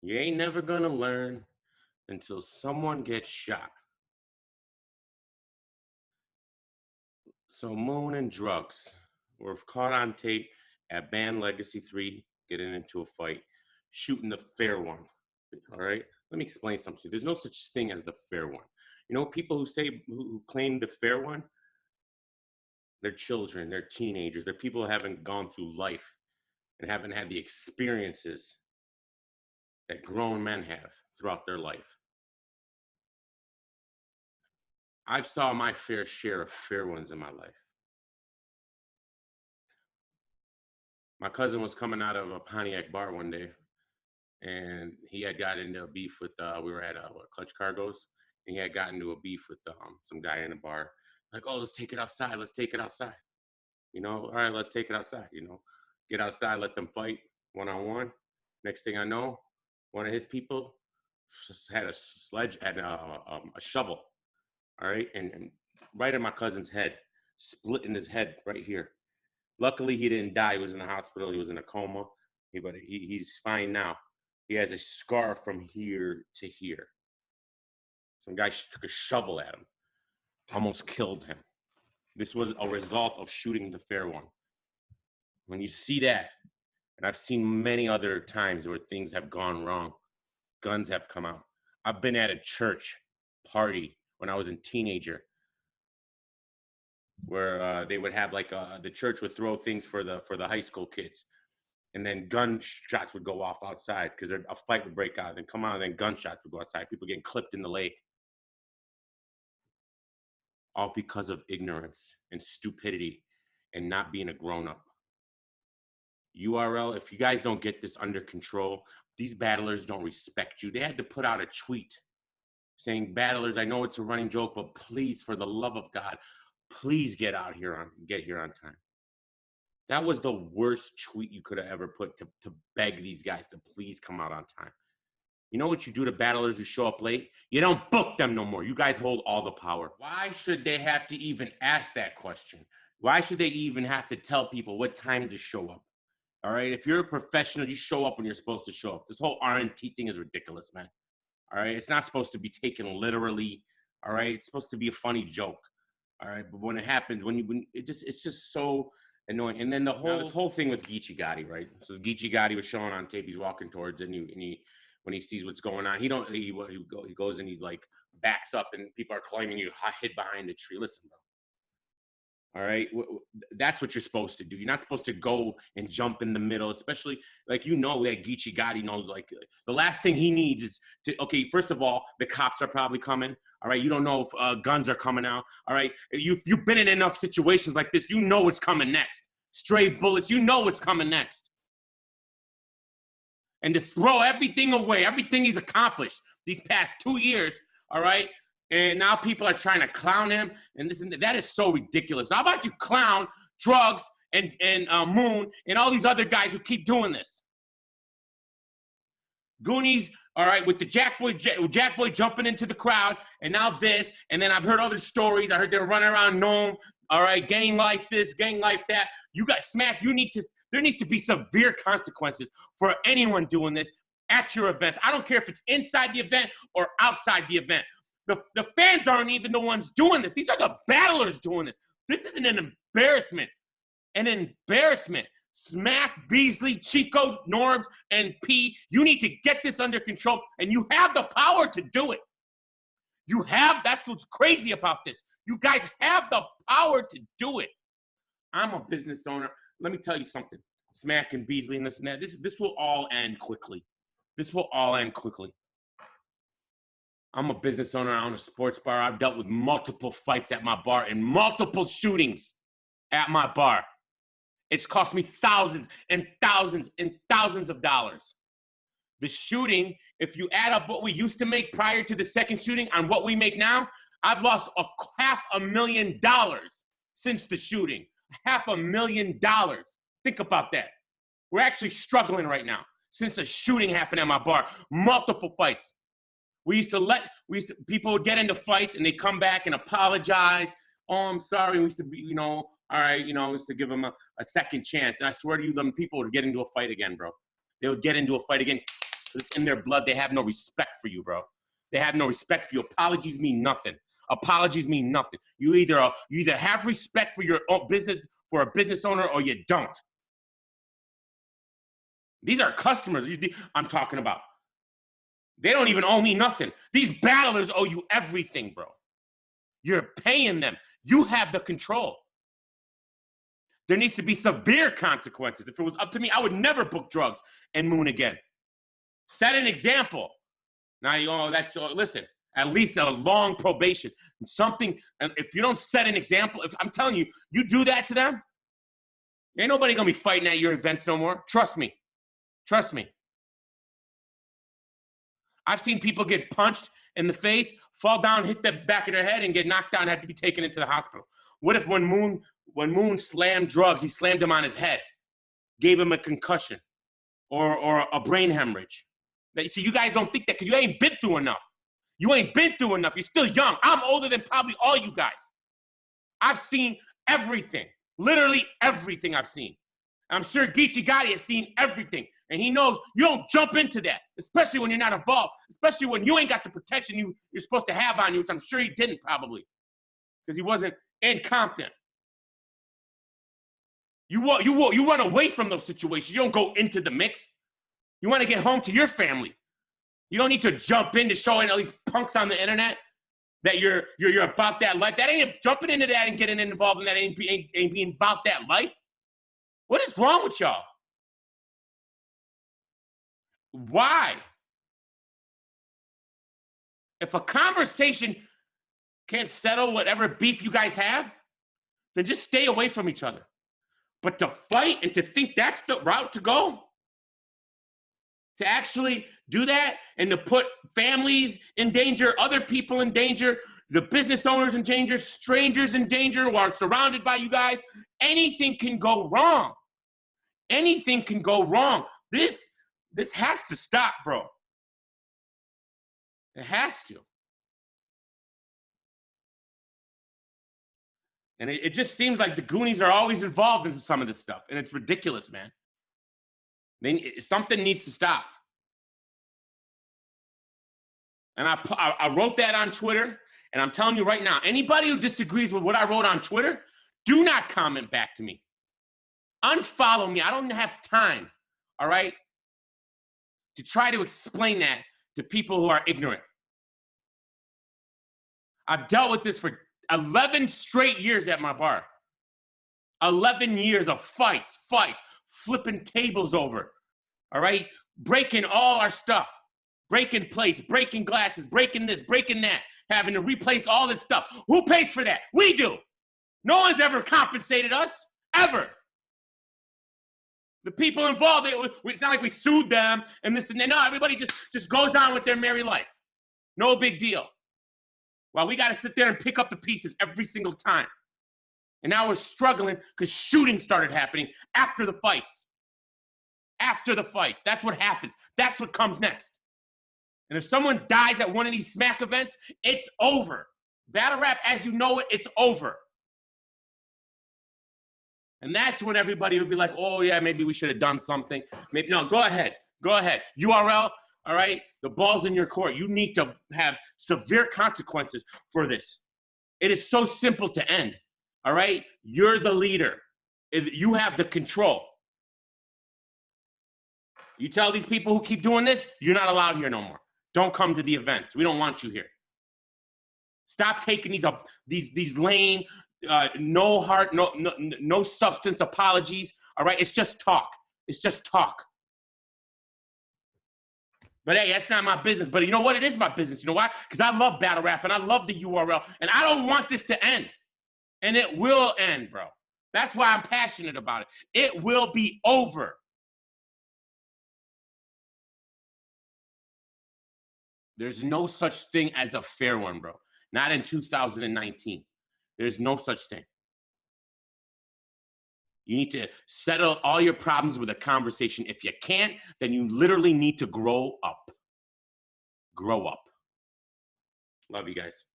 You ain't never gonna learn until someone gets shot. So Moon and Drugs were caught on tape at Band Legacy 3 getting into a fight, shooting the fair one. All right. Let me explain something. There's no such thing as the fair one. You know, people who claim the fair one, they're children, they're teenagers, they're people who haven't gone through life and haven't had the experiences that grown men have throughout their life. I've saw my fair share of fair ones in my life. My cousin was coming out of a Pontiac bar one day, and he had got into a beef with. We were at Clutch Cargos, and he had gotten into a beef with some guy in a bar. Like, oh, let's take it outside. Let's take it outside. You know, all right, let's take it outside. You know, get outside, let them fight one on one. Next thing I know, one of his people just had a sledge and a shovel. All right, and right in my cousin's head, splitting his head right here. Luckily, he didn't die. He was in the hospital. He was in a coma. But he's fine now. He has a scar from here to here. Some guy took a shovel at him, almost killed him. This was a result of shooting the fair one. When you see that, and I've seen many other times where things have gone wrong, guns have come out. I've been at a church party when I was a teenager, where they would have like the church would throw things for the high school kids, and then gunshots would go off outside because a fight would break out. Then come out, and then gunshots would go outside. People getting clipped in the leg, all because of ignorance and stupidity and not being a grown-up. URL, if you guys don't get this under control, these battlers don't respect you. They had to put out a tweet saying, battlers, I know it's a running joke, but please, for the love of God, please get here on time. That was the worst tweet you could have ever put to beg these guys to please come out on time. You know what you do to battlers who show up late? You don't book them no more. You guys hold all the power. Why should they have to even ask that question? Why should they even have to tell people what time to show up? All right, if you're a professional, you show up when you're supposed to show up. This whole R&T thing is ridiculous, man. All right, it's not supposed to be taken literally. All right, it's supposed to be a funny joke. All right, but when it happens, it's just so annoying. And then this whole thing with Geechee Gotti, right? So Geechee Gotti was showing on tape. He's walking towards it, and he when he sees what's going on, he goes and he like backs up, and people are claiming you hid behind a tree. Listen, bro. All right, that's what you're supposed to do. You're not supposed to go and jump in the middle, especially like that Geechee Gotti knows. Like the last thing he needs is to. Okay, first of all, the cops are probably coming. All right, you don't know if guns are coming out. All right, you've been in enough situations like this. You know what's coming next. Stray bullets. You know what's coming next. And to throw everything away, everything he's accomplished these past 2 years. All right. And now people are trying to clown him, and that is so ridiculous. How about you clown Drugs and Moon and all these other guys who keep doing this? Goonies, all right, with the Jack Boy jumping into the crowd, and now this, and then I've heard other stories. I heard they're running around Nome, all right, gang life this, gang life that. You got smacked. There needs to be severe consequences for anyone doing this at your events. I don't care if it's inside the event or outside the event. The fans aren't even the ones doing this. These are the battlers doing this. This is an embarrassment. An embarrassment. Smack, Beasley, Chico, Norms, and P. You need to get this under control, and you have the power to do it. That's what's crazy about this. You guys have the power to do it. I'm a business owner. Let me tell you something. Smack and Beasley and this and that. This will all end quickly. This will all end quickly. I'm a business owner. I own a sports bar. I've dealt with multiple fights at my bar and multiple shootings at my bar. It's cost me thousands and thousands and thousands of dollars. The shooting, if you add up what we used to make prior to the second shooting on what we make now, I've lost $500,000 since the shooting. $500,000. Think about that. We're actually struggling right now since a shooting happened at my bar. Multiple fights. People would get into fights and they come back and apologize. Oh, I'm sorry. We used to be, all right, we used to give them a second chance. And I swear to you, them people would get into a fight again, bro. They would get into a fight again. It's in their blood. They have no respect for you, bro. They have no respect for you. Apologies mean nothing. Apologies mean nothing. You either have respect for your own business, for a business owner, or you don't. These are customers I'm talking about. They don't even owe me nothing. These battlers owe you everything, bro. You're paying them. You have the control. There needs to be severe consequences. If it was up to me, I would never book drugs and Moon again. Set an example. Now, listen, at least a long probation. Something, and if you don't set an example, if I'm telling you, you do that to them, ain't nobody gonna be fighting at your events no more. Trust me. Trust me. I've seen people get punched in the face, fall down, hit the back of their head, and get knocked down and have to be taken into the hospital. What if when Moon slammed drugs, he slammed him on his head, gave him a concussion or a brain hemorrhage? See, you guys don't think that because you ain't been through enough. You ain't been through enough. You're still young. I'm older than probably all you guys. I've seen everything, literally everything I've seen. I'm sure Geechee Gotti has seen everything. And he knows you don't jump into that, especially when you're not involved, especially when you ain't got the protection you're supposed to have on you, which I'm sure he didn't probably because he wasn't in Compton. You run away from those situations. You don't go into the mix. You want to get home to your family. You don't need to jump into showing all these punks on the internet that you're about that life. That ain't jumping into that and getting involved in that ain't being about that life. What is wrong with y'all? Why? If a conversation can't settle whatever beef you guys have, then just stay away from each other. But to fight and to think that's the route to go, to actually do that and to put families in danger, other people in danger, the business owners in danger, strangers in danger who are surrounded by you guys, anything can go wrong. Anything can go wrong. This has to stop, bro. It has to. And it just seems like the Goonies are always involved in some of this stuff. And it's ridiculous, man. Something needs to stop. And I wrote that on Twitter. And I'm telling you right now, anybody who disagrees with what I wrote on Twitter, do not comment back to me. Unfollow me. I don't have time, all right, to try to explain that to people who are ignorant. I've dealt with this for 11 straight years at my bar. 11 years of fights, flipping tables over, all right? Breaking all our stuff, breaking plates, breaking glasses, breaking this, breaking that, having to replace all this stuff. Who pays for that? We do. No one's ever compensated us, ever. The people involved, it's not like we sued them and this and that. No, everybody just goes on with their merry life. No big deal. Well, we got to sit there and pick up the pieces every single time. And now we're struggling because shootings started happening after the fights. After the fights. That's what happens. That's what comes next. And if someone dies at one of these smack events, it's over. Battle rap, as you know it, it's over. And that's when everybody would be like, oh, yeah, maybe we should have done something. Maybe no, go ahead. Go ahead. URL, all right? The ball's in your court. You need to have severe consequences for this. It is so simple to end, all right? You're the leader. You have the control. You tell these people who keep doing this, you're not allowed here no more. Don't come to the events. We don't want you here. Stop taking these lame, no heart, no substance apologies. All right, it's just talk. It's just talk. But hey, that's not my business. But you know what? It is my business. You know why? Because I love battle rap and I love the URL, and I don't want this to end. And it will end, bro. That's why I'm passionate about it. It will be over. There's no such thing as a fair one, bro. Not in 2019. There's no such thing. You need to settle all your problems with a conversation. If you can't, then you literally need to grow up. Grow up. Love you guys.